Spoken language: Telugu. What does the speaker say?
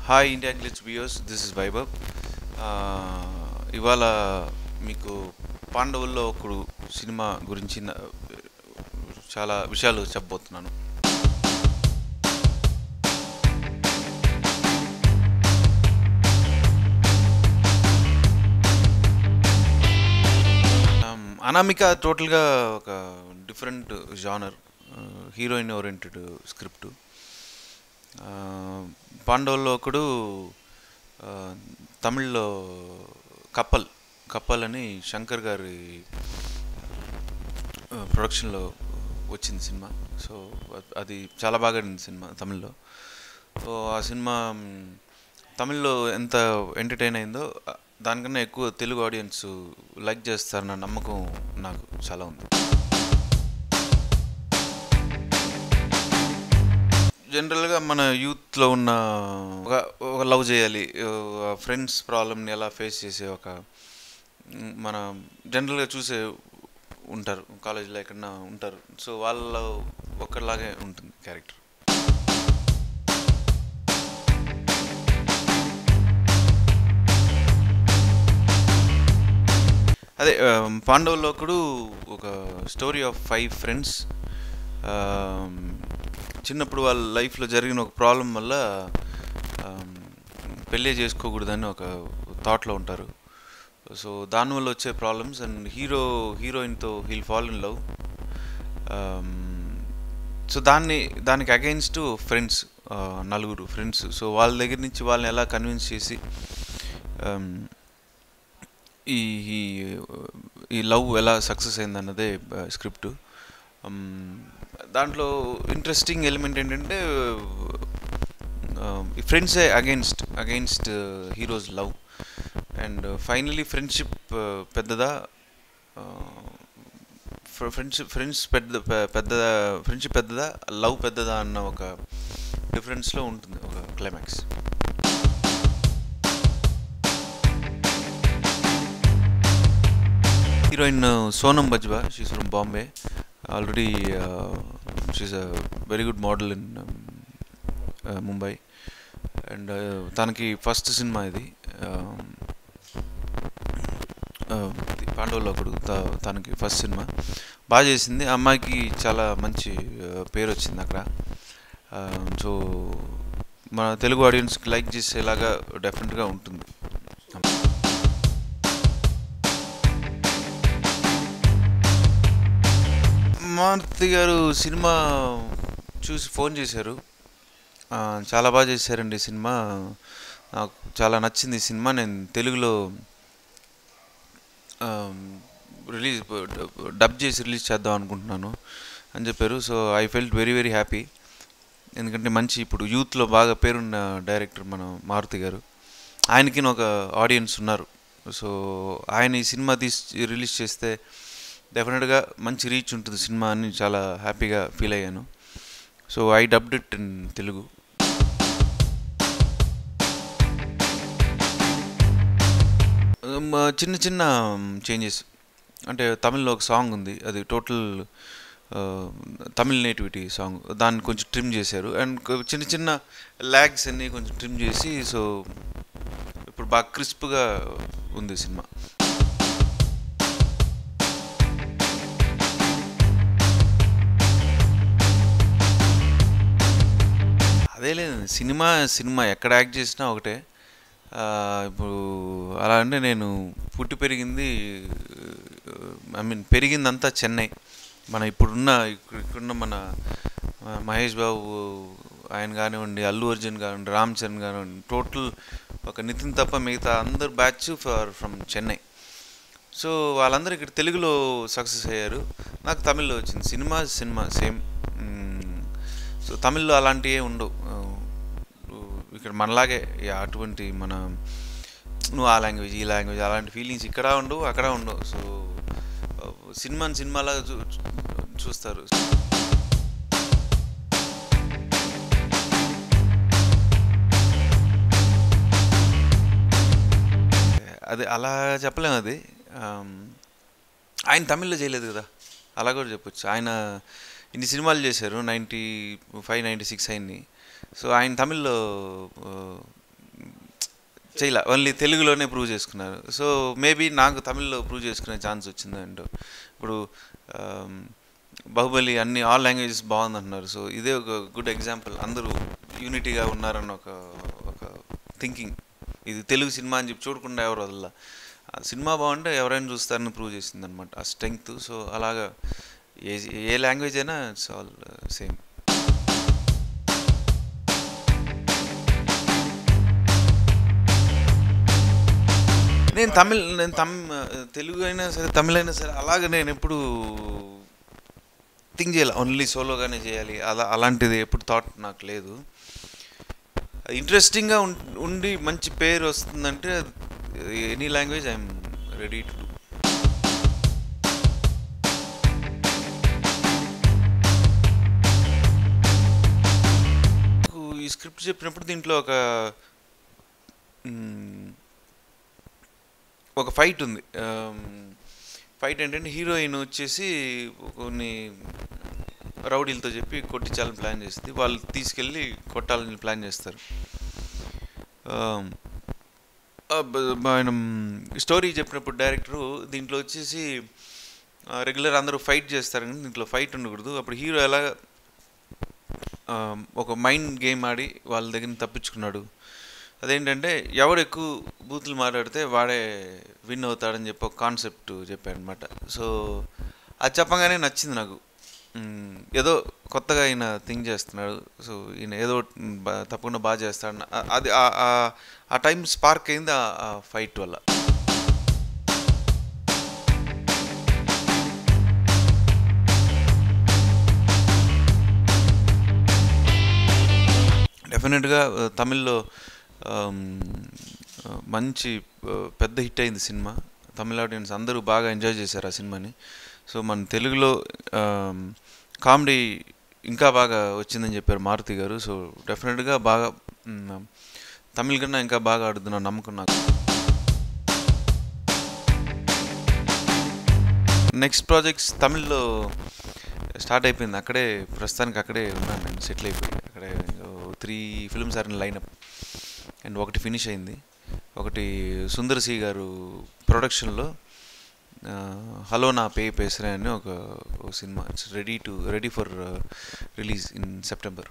Hi India glitch viewers, this is Vaibhav. ఇవాళ మీకు పాండవుల్లో ఒకడు సినిమా గురించి చాలా విషయాలు చెప్పబోతున్నాను. అనామిక టోటల్గా ఒక different genre, heroine oriented script. పాండవుల్లో ఒకడు తమిళ్లో కప్పల్ అని శంకర్ గారి ప్రొడక్షన్లో వచ్చింది సినిమా. సో అది చాలా బాగా ఆడింది సినిమా తమిళ్లో. సో ఆ సినిమా తమిళ్లో ఎంత ఎంటర్టైన్ అయిందో దానికన్నా ఎక్కువ తెలుగు ఆడియన్స్ లైక్ చేస్తారన్న నమ్మకం నాకు చాలా ఉంది. జనరల్గా మన యూత్లో ఉన్న ఒక లవ్ చేయాలి, ఫ్రెండ్స్ ప్రాబ్లమ్ని ఎలా ఫేస్ చేసే ఒక మన జనరల్గా చూసే ఉంటారు, కాలేజీలో ఎక్కడన్నా ఉంటారు. సో వాళ్ళ ఒక్కలాగే ఉంటుంది క్యారెక్టర్. అదే పాండవుల్లో ఒకడు ఒక స్టోరీ ఆఫ్ 5 ఫ్రెండ్స్. చిన్నప్పుడు వాళ్ళ లైఫ్లో జరిగిన ఒక ప్రాబ్లం వల్ల పెళ్ళి చేసుకోకూడదని ఒక థాట్లో ఉంటారు. సో దానివల్ల వచ్చే ప్రాబ్లమ్స్ అండ్ హీరోయిన్తో he'll fall in love. So దానికి అగైన్స్ట్ ఫ్రెండ్స్, 4 ఫ్రెండ్స్. సో వాళ్ళ దగ్గర నుంచి వాళ్ళని ఎలా కన్విన్స్ చేసి ఈ ఈ లవ్ ఎలా సక్సెస్ అయిందన్నదే స్క్రిప్ట్. దాంట్లో ఇంట్రెస్టింగ్ ఎలిమెంట్ ఏంటంటే ఫ్రెండ్సే against heroes love. And finally friendship పెద్దదా, ఫ్రెండ్షిప్ పెద్దదా, లవ్ పెద్దదా అన్న ఒక డిఫరెన్స్లో ఉంటుంది ఒక climax. Heroine Sonam Bajwa, she's from Bombay. Already she's a very good model in Mumbai. And తనకి ఫస్ట్ సినిమా ఇది, పాండవుల్లో ఒకడు తనకి ఫస్ట్ సినిమా. బాగా చేసింది. అమ్మాయికి చాలా మంచి పేరు వచ్చింది అక్కడ. సో మన తెలుగు ఆడియన్స్కి లైక్ చేసేలాగా డెఫినెట్గా ఉంటుంది. మారుతి గారు సినిమా చూసి ఫోన్ చేశారు. చాలా బాగా చేశారండి సినిమా, నాకు చాలా నచ్చింది ఈ సినిమా, నేను తెలుగులో డబ్ చేసి రిలీజ్ చేద్దాం అనుకుంటున్నాను అని చెప్పారు. So I felt very very happy. ఎందుకంటే మంచి ఇప్పుడు యూత్లో బాగా పేరున్న డైరెక్టర్ మన మారుతి గారు, ఆయనకి ఒక ఆడియన్స్ ఉన్నారు. సో ఆయన ఈ సినిమా రిలీజ్ చేస్తే డెఫినెట్గా మంచి రీచ్ ఉంటుంది సినిమా అని చాలా హ్యాపీగా ఫీల్ అయ్యాను. So I dubbed it in Telugu. చిన్న చిన్న చేంజెస్ అంటే తమిళ్లో ఒక సాంగ్ ఉంది, అది టోటల్ తమిళ్ నేటివిటీ సాంగ్, దాన్ని కొంచెం ట్రిమ్ చేశారు. అండ్ చిన్న చిన్న ల్యాగ్స్ అన్నీ కొంచెం ట్రిమ్ చేసి సో ఇప్పుడు బాగా క్రిస్ప్గా ఉంది సినిమా. అదే లేదు, సినిమా ఎక్కడ యాక్ట్ చేసినా ఒకటే. ఇప్పుడు అలా అంటే నేను పుట్టి పెరిగింది, పెరిగిందంతా చెన్నై. మన ఇక్కడున్న మన మహేష్ బాబు ఆయన కానివ్వండి, అల్లు అర్జున్ కానివ్వండి, రామ్ చరణ్ కానివ్వండి, టోటల్ ఒక నితిన్ తప్ప మిగతా అందరు బ్యాచ్ ఫ్రమ్ చెన్నై. సో వాళ్ళందరూ ఇక్కడ తెలుగులో సక్సెస్ అయ్యారు, నాకు తమిళ్లో వచ్చింది. Cinema same. సో తమిళ్లో అలాంటివే ఉండవు. ఇక్కడ మనలాగే అటువంటి నువ్వు ఆ లాంగ్వేజ్ ఈ లాంగ్వేజ్ అలాంటి ఫీలింగ్స్ ఇక్కడ ఉండవు, అక్కడ ఉండవు. సో సినిమాలాగా చూస్తారు. అది అలా చెప్పలేము. అది ఆయన తమిళ్లో చేయలేదు కదా, అలా కూడా చెప్పొచ్చు. ఆయన ఇన్ని సినిమాలు చేశారు, 95, 96 ఆయన్ని. సో ఆయన తమిళ్లో చేయలే, ఓన్లీ తెలుగులోనే ప్రూవ్ చేసుకున్నారు. సో మేబీ నాకు తమిళ్లో ప్రూవ్ చేసుకునే ఛాన్స్ వచ్చింది. అండ్ ఇప్పుడు బాహుబలి అన్ని ఆల్ లాంగ్వేజెస్ బాగుందంటున్నారు. సో ఇదే ఒక గుడ్ ఎగ్జాంపుల్, అందరూ యూనిటీగా ఉన్నారన్న ఒక ఒక థింకింగ్. ఇది తెలుగు సినిమా అని చెప్పి చూడకుండా ఎవరు వదల, సినిమా బాగుంటే ఎవరైనా చూస్తారని ప్రూవ్ చేసింది అనమాట ఆ స్ట్రెంగ్త్. సో అలాగా ఏ లాంగ్వేజ్ అయినా ఇట్స్ ఆల్ సేమ్. నేను తెలుగు అయినా సరే తమిళ అయినా సరే అలాగే నేను ఎప్పుడు థింక్ చేయాలి ఓన్లీ సోలోగానే చేయాలి అలాంటిది ఎప్పుడు థాట్ నాకు లేదు. ఇంట్రెస్టింగ్గా ఉండి మంచి పేరు వస్తుందంటే any language I'm ready to do. ఈ స్క్రిప్ట్ చెప్పినప్పుడు దీంట్లో ఒక ఫైట్ ఉంది. ఫైట్ ఏంటంటే హీరోయిన్ వచ్చేసి కొన్ని రౌడీలతో చెప్పి కొట్టించాలని ప్లాన్ చేస్తుంది. వాళ్ళు తీసుకెళ్ళి కొట్టాలని ప్లాన్ చేస్తారు. ఆయన స్టోరీ చెప్పినప్పుడు డైరెక్టరు దీంట్లో వచ్చేసి రెగ్యులర్ అందరూ ఫైట్ చేస్తారు కానీ దీంట్లో ఫైట్ ఉండకూడదు. అప్పుడు హీరో ఎలా ఒక మైండ్ గేమ్ ఆడి వాళ్ళ దగ్గర తప్పించుకున్నాడు. అదేంటంటే ఎవడు ఎక్కువ బూతులు మాట్లాడితే వాడే విన్ అవుతాడని చెప్పి ఒక కాన్సెప్ట్ చెప్పాడు అనమాట. సో అది చెప్పగానే నచ్చింది నాకు. ఏదో కొత్తగా ఈయన థింక్ చేస్తున్నాడు. సో ఈయన ఏదో తప్పకుండా బాగా చేస్తాడు. అది ఆ టైం స్పార్క్ అయింది ఆ ఫైట్ వల్ల. డెఫినెట్గా తమిళ్లో మంచి పెద్ద హిట్ అయింది సినిమా. తమిళ ఆడియన్స్ అందరూ బాగా ఎంజాయ్ చేశారు ఆ సినిమాని. సో మన తెలుగులో కామెడీ ఇంకా బాగా వచ్చిందని చెప్పారు మారుతి గారు. సో డెఫినెట్గా బాగా తమిళ కన్నా ఇంకా బాగా ఆడుతున్న నమ్మకం నాకు. నెక్స్ట్ ప్రాజెక్ట్స్ తమిళ్లో స్టార్ట్ అయిపోయింది. ప్రస్తుతానికి అక్కడే ఉన్నాను నేను, సెటిల్ అయిపోయి. అక్కడే 3 films are in lineup and ఒకటి ఫినిష్ అయింది. ఒకటి సుందర్ సి గారు ప్రొడక్షన్లో హలో నా పేసరే అని ఒక cinema. It's ready for release in September.